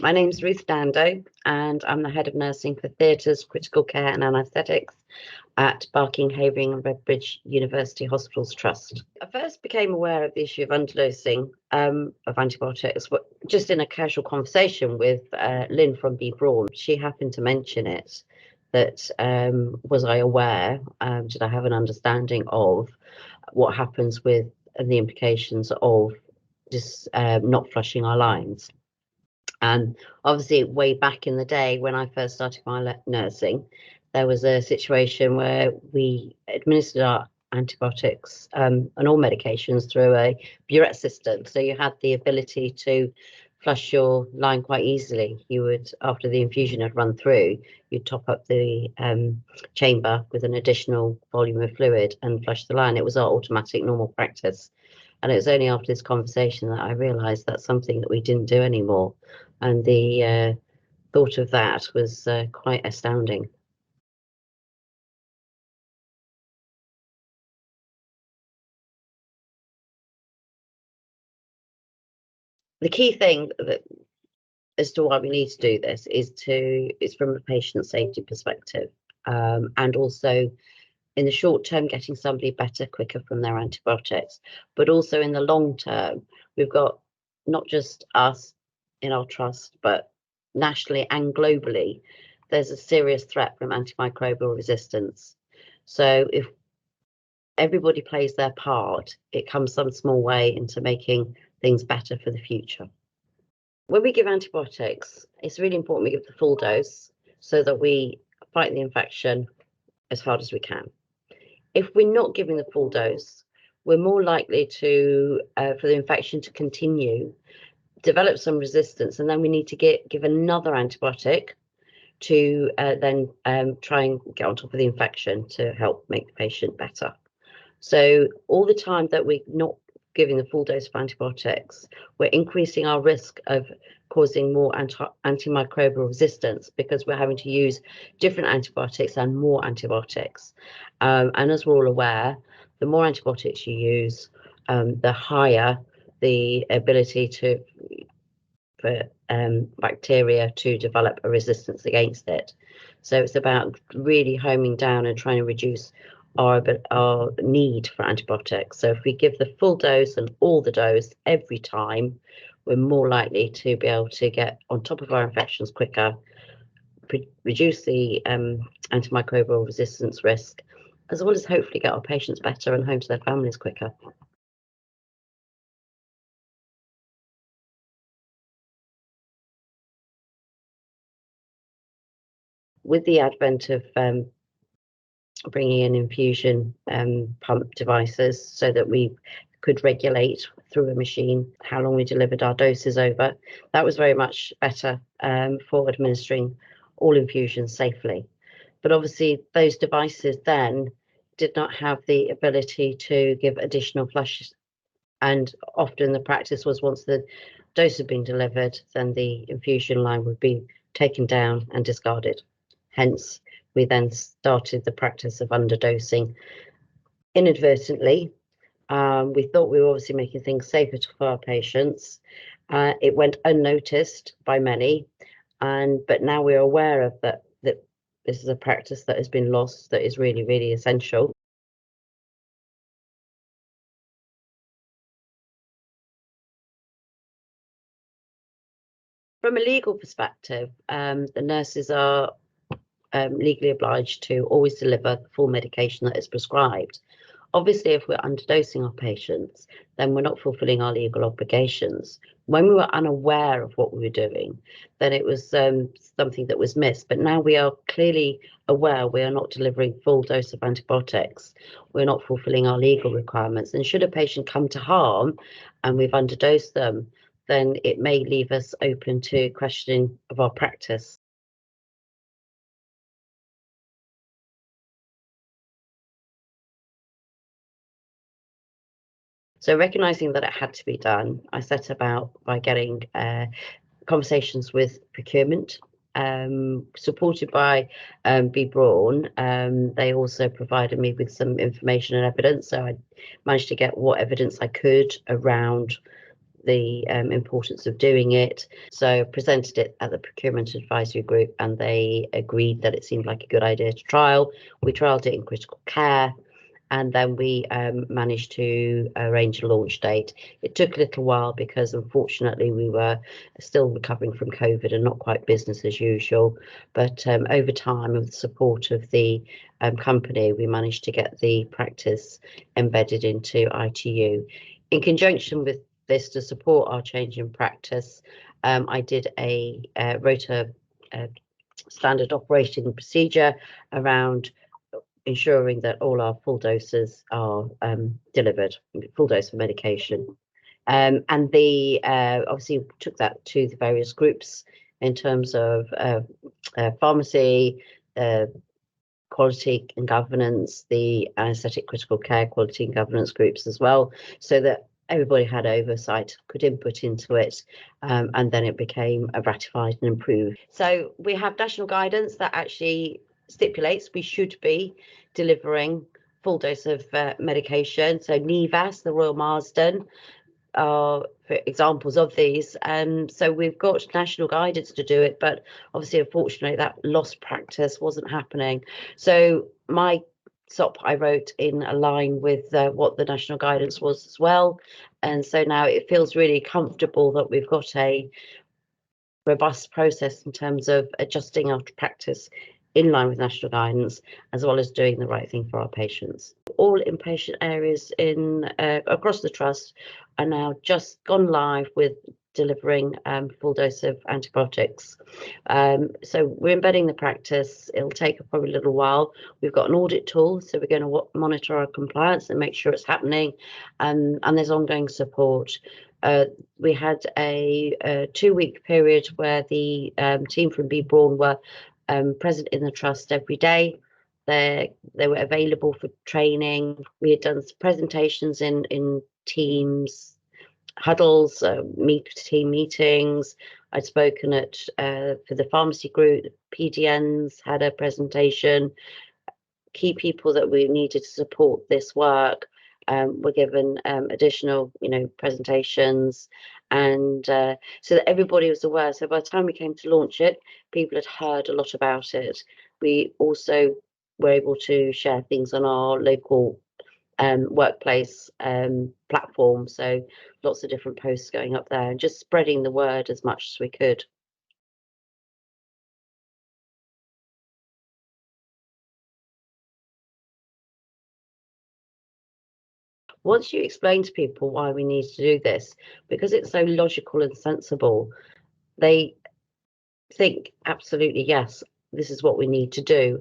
My name's Ruth Dando, and I'm the head of nursing for theatres, critical care and anaesthetics at Barking, Havering and Redbridge University Hospitals Trust. I first became aware of the issue of underdosing of antibiotics just in a casual conversation with Lynn from BHRUHT. She happened to mention it, that was I aware, did I have an understanding of what happens with and the implications of just not flushing our lines. And obviously, way back in the day when I first started my nursing, there was a situation where we administered our antibiotics and all medications through a BHRUHT system. So you had the ability to flush your line quite easily. You would, after the infusion had run through, you'd top up the chamber with an additional volume of fluid and flush the line. It was our automatic normal practice. And it was only after this conversation that I realised that's something that we didn't do anymore. And the thought of that was quite astounding. The key thing that, as to why we need to do this is from a patient safety perspective, and also in the short term getting somebody better quicker from their antibiotics, but also in the long term we've got not just us in our trust but nationally and globally there's a serious threat from antimicrobial resistance. So if everybody plays their part, it comes some small way into making things better for the future. When we give antibiotics, it's really important we give the full dose so that we fight the infection as hard as we can. If we're not giving the full dose, we're more likely to for the infection to continue, develop some resistance, and then we need to give another antibiotic to then try and get on top of the infection to help make the patient better. So all the time that we're not giving the full dose of antibiotics, we're increasing our risk of causing more antimicrobial resistance because we're having to use different antibiotics and more antibiotics. And as we're all aware, the more antibiotics you use, the higher the ability for bacteria to develop a resistance against it. So it's about really homing down and trying to reduce our need for antibiotics. So if we give the full dose and all the dose every time, we're more likely to be able to get on top of our infections quicker, reduce the antimicrobial resistance risk, as well as hopefully get our patients better and home to their families quicker. With the advent of bringing in infusion pump devices so that we could regulate through a machine how long we delivered our doses over, that was very much better for administering all infusions safely. But obviously those devices then did not have the ability to give additional flushes, and often the practice was once the dose had been delivered, then the infusion line would be taken down and discarded. Hence, we then started the practice of underdosing inadvertently. We thought we were obviously making things safer for our patients. It went unnoticed by many, but now we're aware of that this is a practice that has been lost that is really, really essential. From a legal perspective, the nurses are legally obliged to always deliver the full medication that is prescribed. Obviously, if we're underdosing our patients, then we're not fulfilling our legal obligations. When we were unaware of what we were doing, then it was something that was missed. But now we are clearly aware we are not delivering full dose of antibiotics. We're not fulfilling our legal requirements. And should a patient come to harm and we've underdosed them, then it may leave us open to questioning of our practice. So recognising that it had to be done, I set about by getting conversations with procurement, supported by BHRUHT. They also provided me with some information and evidence, so I managed to get what evidence I could around the importance of doing it. So presented it at the procurement advisory group, and they agreed that it seemed like a good idea to trial. We trialed it in critical care, and then we managed to arrange a launch date. It took a little while because unfortunately we were still recovering from COVID and not quite business as usual. But over time, with the support of the company, we managed to get the practice embedded into ITU. In conjunction with this, to support our change in practice, I did wrote a standard operating procedure around ensuring that all our full doses are delivered, full dose of medication. And the obviously took that to the various groups in terms of pharmacy, quality and governance, the anaesthetic critical care quality and governance groups as well, so that everybody had oversight, could input into it, and then it became ratified and improved. So we have national guidance that actually stipulates we should be delivering full dose of medication. So NEVAS, the Royal Marsden, are for examples of these. So we've got national guidance to do it, but obviously, unfortunately, that lost practice wasn't happening. So my SOP I wrote in a line with what the national guidance was as well. And so now it feels really comfortable that we've got a robust process in terms of adjusting our practice in line with national guidance, as well as doing the right thing for our patients. All inpatient areas across the trust are now just gone live with delivering full dose of antibiotics. So we're embedding the practice. It'll take probably a little while. We've got an audit tool, so we're going to monitor our compliance and make sure it's happening, and there's ongoing support. We had a 2-week period where the team from BHRUHT were present in the trust every day. They were available for training. We had done presentations in teams, huddles, team meetings. I'd spoken at for the pharmacy group. PDNs had a presentation. Key people that we needed to support this work were given additional, presentations, and so that everybody was aware. So by the time we came to launch it, people had heard a lot about it. We also were able to share things on our local workplace platform. So lots of different posts going up there and just spreading the word as much as we could. Once you explain to people why we need to do this, because it's so logical and sensible, they think absolutely, yes, this is what we need to do.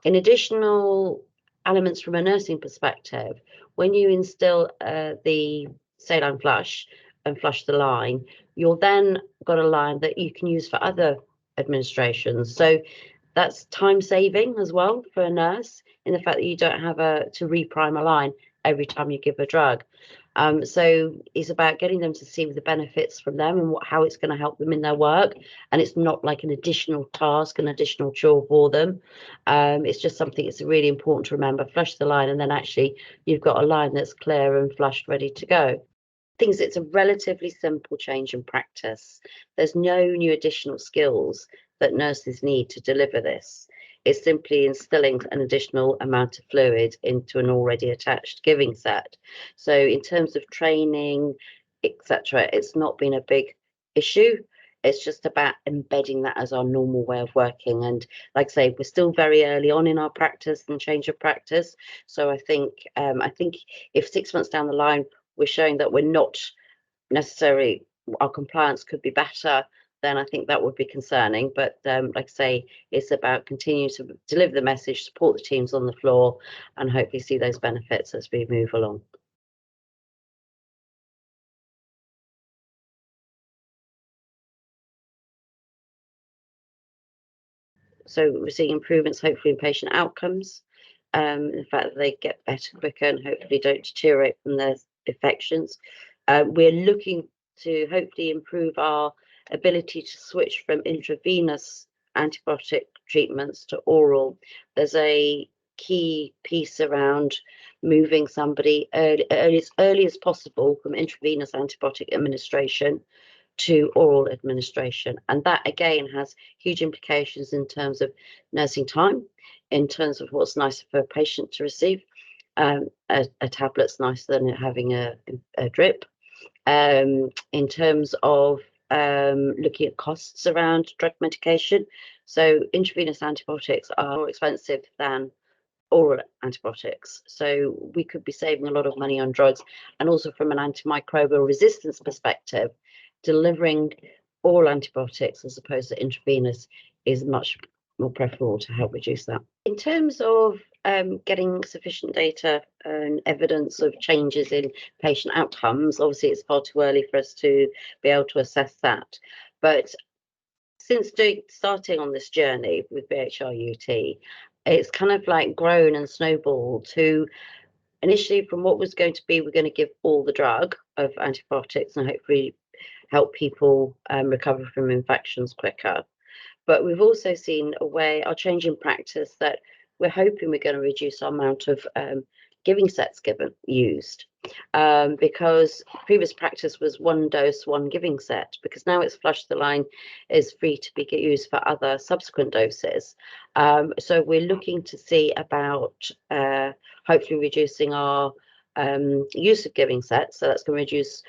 In additional elements from a nursing perspective, when you instill the saline flush and flush the line, you'll then got a line that you can use for other administrations. So that's time saving as well for a nurse, in the fact that you don't have to reprime a line every time you give a drug. So it's about getting them to see the benefits from them and how it's going to help them in their work. And it's not like an additional task, an additional chore for them. It's just something that's really important to remember. Flush the line, and then actually you've got a line that's clear and flushed, ready to go. Things, it's a relatively simple change in practice. There's no new additional skills that nurses need to deliver this. It's simply instilling an additional amount of fluid into an already attached giving set. So in terms of training, etc., it's not been a big issue. It's just about embedding that as our normal way of working. And like I say, we're still very early on in our practice and change of practice. So I think if 6 months down the line we're showing that we're not necessarily, our compliance could be better, then I think that would be concerning. But like I say, it's about continuing to deliver the message, support the teams on the floor, and hopefully see those benefits as we move along. So we're seeing improvements, hopefully, in patient outcomes. The fact that they get better quicker and hopefully don't deteriorate from their infections. We're looking to hopefully improve our ability to switch from intravenous antibiotic treatments to oral. There's a key piece around moving somebody as early as possible from intravenous antibiotic administration to oral administration. And that again has huge implications in terms of nursing time, in terms of what's nicer for a patient to receive. A tablet's nicer than having a drip. In terms of looking at costs around drug medication. So intravenous antibiotics are more expensive than oral antibiotics. So we could be saving a lot of money on drugs. And also from an antimicrobial resistance perspective, delivering oral antibiotics as opposed to intravenous is much more preferable to help reduce that. In terms of getting sufficient data and evidence of changes in patient outcomes, obviously it's far too early for us to be able to assess that. But since starting on this journey with BHRUHT, it's kind of like grown and snowballed to initially from what was going to be, we're going to give all the drug of antibiotics and hopefully help people recover from infections quicker. But we've also seen a change in practice that we're hoping we're going to reduce our amount of giving sets used. Because previous practice was 1 dose, 1 giving set, because now it's flushed, the line is free to be used for other subsequent doses. So we're looking to see about hopefully reducing our use of giving sets. So that's going to reduce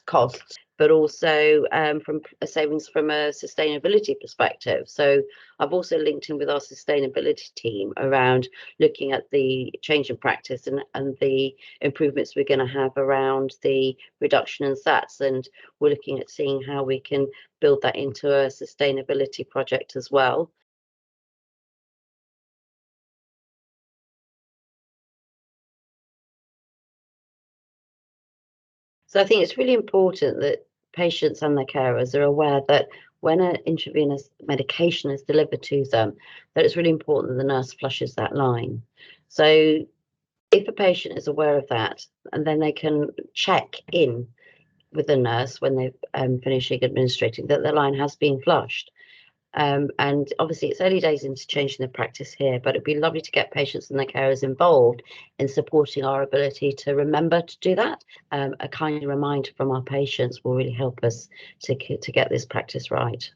costs, but also from savings from a sustainability perspective. So I've also linked in with our sustainability team around looking at the change in practice and the improvements we're going to have around the reduction in SATs. And we're looking at seeing how we can build that into a sustainability project as well. So I think it's really important that patients and their carers are aware that when an intravenous medication is delivered to them, that it's really important that the nurse flushes that line. So if a patient is aware of that, and then they can check in with the nurse when they've finishing administrating that the line has been flushed. And obviously it's early days into changing the practice here, but it'd be lovely to get patients and their carers involved in supporting our ability to remember to do that. A kind reminder from our patients will really help us to get this practice right.